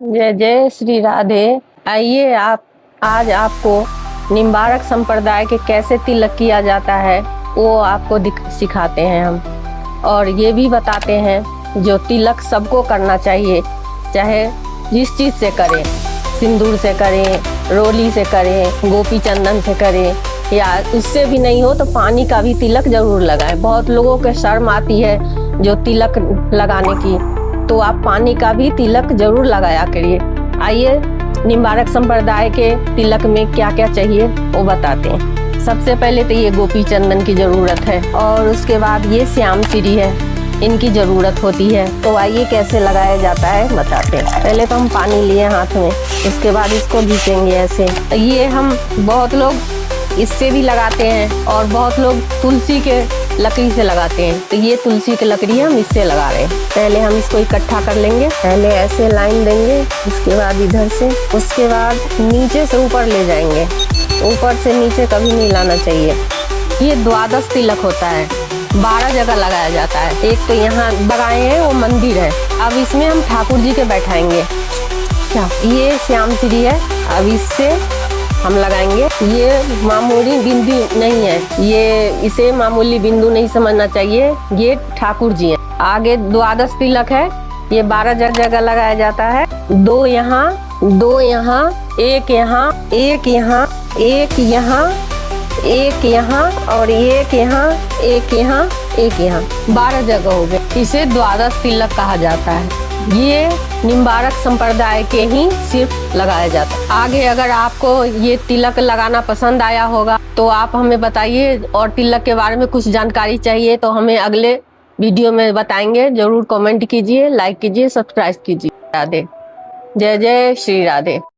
जय जय श्री राधे। आइए आप आज आपको निम्बारक संप्रदाय के कैसे तिलक किया जाता है वो आपको सिखाते हैं हम, और ये भी बताते हैं जो तिलक सबको करना चाहिए, चाहे जिस चीज़ से करें, सिंदूर से करें, रोली से करें, गोपी चंदन से करें, या उससे भी नहीं हो तो पानी का भी तिलक जरूर लगाएं। बहुत लोगों के शर्म आती है जो तिलक लगाने की, तो आप पानी का भी तिलक जरूर लगाया करिए। आइए निम्बारक संप्रदाय के तिलक में क्या क्या चाहिए वो बताते हैं। सबसे पहले तो ये गोपी चंदन की ज़रूरत है, और उसके बाद ये श्याम श्री है, इनकी ज़रूरत होती है। तो आइए कैसे लगाया जाता है बताते हैं। पहले तो हम पानी लिए हाथ में, उसके बाद इसको भीगेंगे ऐसे। ये हम बहुत लोग इससे भी लगाते हैं, और बहुत लोग तुलसी के लकड़ी से लगाते हैं। तो ये तुलसी की लकड़ी हम इससे लगा रहे हैं। पहले हम इसको इकट्ठा कर लेंगे, पहले ऐसे लाइन देंगे, उसके बाद इधर से, उसके बाद नीचे से ऊपर ले जाएंगे। ऊपर से नीचे कभी नहीं लाना चाहिए। ये द्वादश तिलक होता है, 12 जगह लगाया जाता है। एक तो यहाँ लगाए हैं वो मंदिर है, अब इसमें हम ठाकुर जी के बैठाएंगे। क्या ये श्याम श्री है, अब इससे हम लगाएंगे। ये मामूली बिंदु नहीं है, ये इसे मामूली बिंदु नहीं समझना चाहिए, ये ठाकुर जी हैं। आगे द्वादश तिलक है, ये 12 जगह लगाया जाता है। 2 यहाँ, 2 यहाँ, 1 यहाँ, 1 यहाँ, 1 यहाँ, 1 यहाँ, और 1 यहाँ, 1 यहाँ, 1 यहाँ, 12 जगह हो गए। इसे द्वादश तिलक कहा जाता है। ये निम्बारक संप्रदाय के ही सिर्फ लगाया जाता है। आगे अगर आपको ये तिलक लगाना पसंद आया होगा तो आप हमें बताइए, और तिलक के बारे में कुछ जानकारी चाहिए तो हमें अगले वीडियो में बताएंगे। जरूर कमेंट कीजिए, लाइक कीजिए, सब्सक्राइब कीजिए। राधे, जय जय श्री राधे।